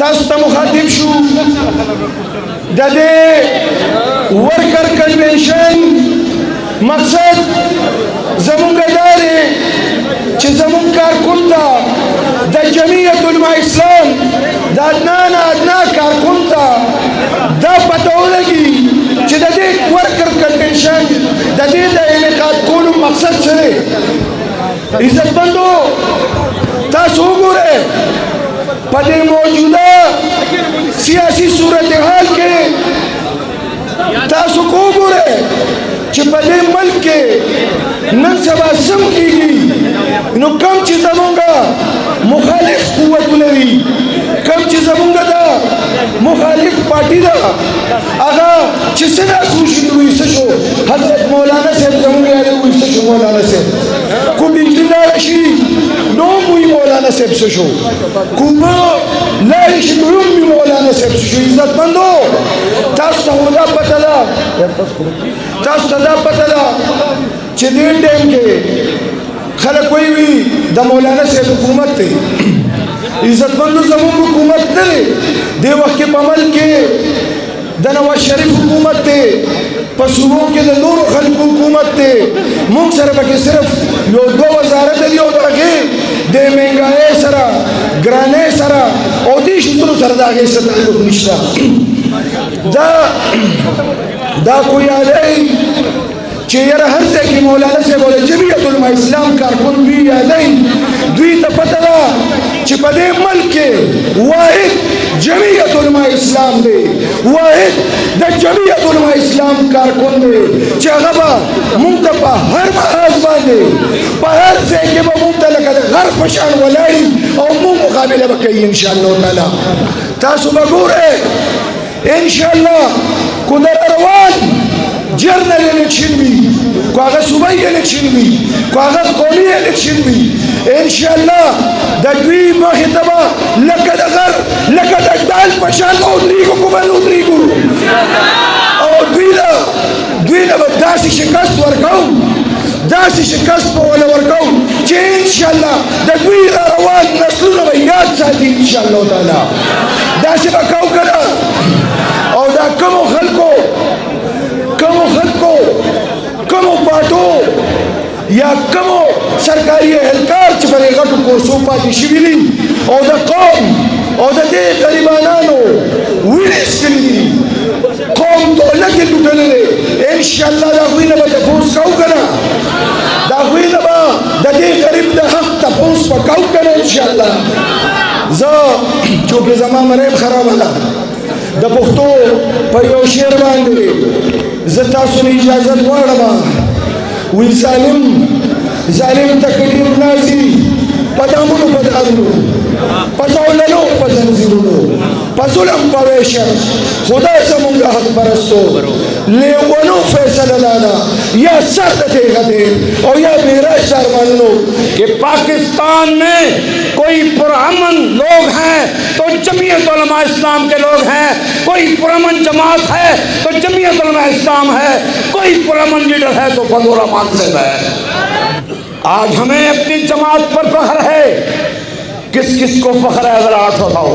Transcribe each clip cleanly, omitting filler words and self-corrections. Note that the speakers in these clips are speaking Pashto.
تاستا مخاطب شو دادي ورکر کنوینشن مقصد زمون داري چې زمون کارکون ته د جمعیت علماء اسلام د ادنا کارکون ته دا پته ولګي چې د دې ورکر کنوینشن د دې د انعقاد کولو مقصد څه دی. عزتمندو تاسو وګورئ په دې موجوده سیاسي صورتحال کې تاسو وګورئ چې په دې ملک کې نن سبا سم کېږي نو کم چې زمونږ مخالف قوتونه وي کم چې زمونږ دا مخالف پارټي ده هغه چې څه داسې وشي نو ویسه شو حضرت مولانا صاحب زمونږ یادوي ویسه شو مولانا صاحب کو بجلي لاړه شي نو هم وي مولانا صاحب څه شو کو به لاړې شي نو هم وي مولانا صاحب څه شو. عزتمندو تاسو ته دا پته ده تاسو ته دا پته ده چې دې ټایم کې خلک وی د مولانا صاحب حکومت دی. عزتمندو زموږ حکومت نه دی دې وخت کې په عمل کې د نواز شریف حکومت دی په صوبو کې د نورو خلکو حکومت دی. موږ سره پکې صرف یو دوه وزارت دي او د هغې د مهنګایۍ سره ګرانۍ سره او دې شیانو سره د هغې څه تعلق نشته. دا کو یادوي چې یاره هر ځای کې مولانا صاحب او د جمعیت علماء اسلام کارکون دوی یادوي دوی ته پته ده چې په دې ملک کې واحد جمعیت علماء اسلام دی واحد د جمعیت علماء اسلام کارکون دی چې هغه به موږ ته په هر محاذ باندې په هر ځای کې به موږ ته لکه د غر په شان ولاړي او موږ مقابله به کوي انشاءالله تعالی. تاسو به ګورئ انشاءالله کو در روان جرنل الیکشن وي کو هغه صوبایي الیکشن وي کو هغه قومي الیکشن وي انشاءالله د دوی مخې ته به لکه د غر لکه د ډال په شان به ودرېږو که به نه ودرېږو او دوی له به داسې شکست ورکوو داسې شکست به وله ورکوو چې انشاءالله د دوی را روان نسلونه به یاد ساتي انشاءالله تعالی. داسې به کوو که نه او دا کومو خلکو کومو پاټو یا کومو سرکاري اهلکار چې په دې غټو کورسو پاتې شوي دي او د قوم او د دې غریبانانو وینې څښلي دي قوم دولت یې لوټلی دی انشاءالله د هغوی نه به تپوس کوو که نه د هغوی نه به د دې غریب د حق تپوس به کوو که نه انشاءالله. زه چونکې زما مریم خرابه ده د پښتو په یو شعر باندې زه تاسو نه اجازت غواړم. وی ظالم تکلیر نازي په دامونو په دارونو په زولنو په زنځیرونو په ظلم په ویشن خدا زمونږ حق پرستو لیونو فیصله لانا یا سر د تیغه دے اور یا میراج دارمانو کہ پاکستان میں کوئی پرامن لوگ ہیں تو جمعیت علماء اسلام کے لوگ ہیں کوئی پرامن جماعت ہے تو جمعیت علماء اسلام ہے کوئی پرامن لیڈر ہے تو فضل الرحمان صاحب ہے. آج ہمیں اپنی جماعت پر فخر ہے. کس کس کو فخر ہے ذرا ہاتھ اٹھاؤ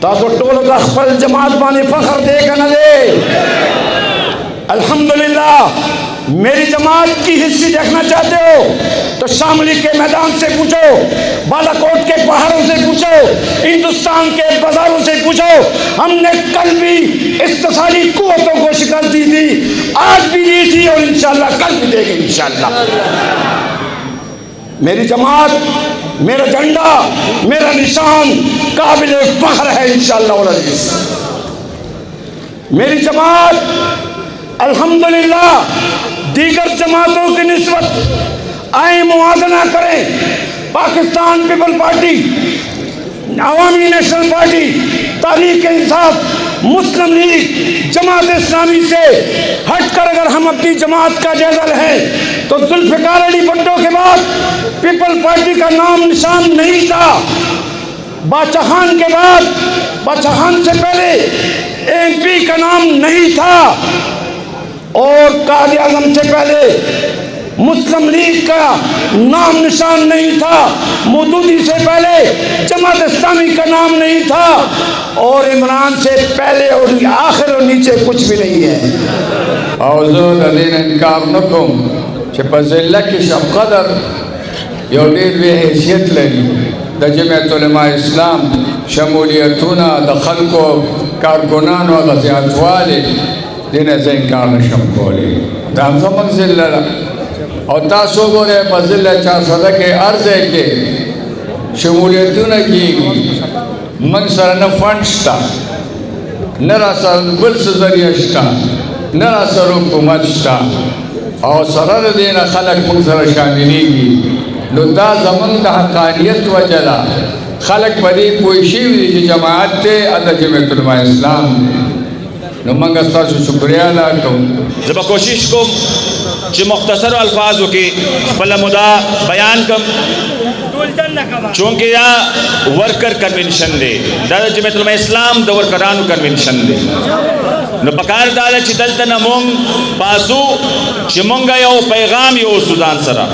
تاسو ټول د خپل جماعت باندې فخر دے کہ نہ دے. الحمدللہ میری جماعت کی ہسٹری دیکھنا چاہتے ہو تو شاملی کے میدان سے پوچھو بالا کوٹ کے پہاڑوں سے پوچھو ہندوستان کے بازاروں سے پوچھو. ہم نے کل بھی استثاری قوتوں کو شکست دی تھی آج بھی دی تھی اور انشاءاللہ کل بھی دے گی انشاءاللہ. میری جماعت میرا جھنڈا میرا نشان قابل فخر ہے انشاءاللہ العزیز. میری جماعت الحمدللہ دیگر جماعتوں کی نسبت آئیں موازنہ کریں. پاکستان پیپل پارٹی عوامی نیشنل پارٹی تحریک انصاف مسلم لیگ جماعت اسلامی سے ہٹ کر اگر ہم اپنی جماعت کا جائزہ لیں تو ذوالفقار علی بھٹو کے بعد پیپل پارٹی کا نام نشان نہیں تھا. باچا خان کے بعد باچا خان سے پہلے MP کا نام نہیں تھا اور قائد اعظم سے پہلے मुस्लिम लीग का नाम निशान नहीं था, मौदूदी से पहले जमात इस्लामी का नाम नहीं था, और इमरान से पहले और आखिर और नीचे कुछ भी नहीं है। और इनकार नकुम ज़िल्ला की शब कदर यो ډېر بې حیثیت لري د جمعیت علماء اسلام شمولیتونه د خلکو کارکنانو هغه زیاتوالی دې نه زه انکار نشم کولی. دا هم زموږ ضلع ده او تاسو وګورئ په ضلع چارسده کې هر ځای کې شمولیتونه کېږي. موږ سره نه فنډ شته، نه راسره بل څه ذریعه شته، نه راسره حکومت شته، او سره د دې نه خلک موږ سره شاملېږي. نو دا زمونږ د حقانیت وجه ده. خلک په دې پوه شوي دي چې جماعت دی د جمعیت علماء اسلام دی. نو موږ ستاسو شکریه ادا کوو. زه به کوشش کوم چې مختصرو الفاظو کې خپله مدعا بیان کړم، چونکې دا ورکر کنونشن دی، دا د جمعیت علماء اسلام د ورکرانو کنونشن دی. نو پکار دا ده چې دلته نه مونږ پاسو چې مونږ یو پیغام یوسو ځان سره،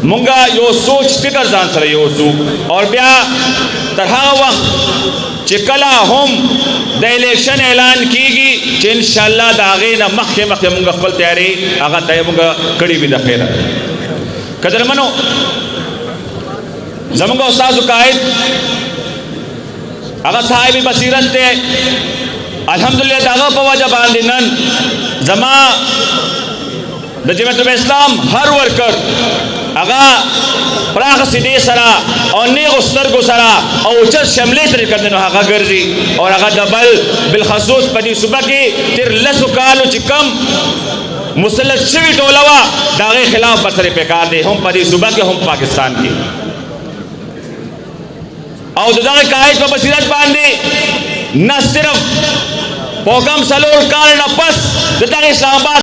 مونږه یو سوچ فکر ځان سره یوسو، او بیا تر هغه وخت چې کله هم د الیکشن اعلان کیږي چې انشاءالله د هغې نه مخکې مونږ خپل تیاری هغه ته مونږ کړې وي. د خیره قدرمنو، زمونږ استاذو قائد هغه صاحب بصیرت دی، الحمدلله د هغه په وجه باندې نن زما د جمعیت اسلام هر ورکر هغه پراخ سیدې سره او نیغو سترګو سره او اوچت شملې سره کړنه هغه ګرځي، او هغه د بل بالخصوص په دې صوبه کې تر لسو کالو چې کم مسلط شوي ټوله وه د هغې خلاف ورسره پکار دی، هم په دې صوبه کې هم پاکستان کې. او د دغه قائد په بصیرت باندې نه صرف په کم څلور کال نه پس د دغه اسلام آباد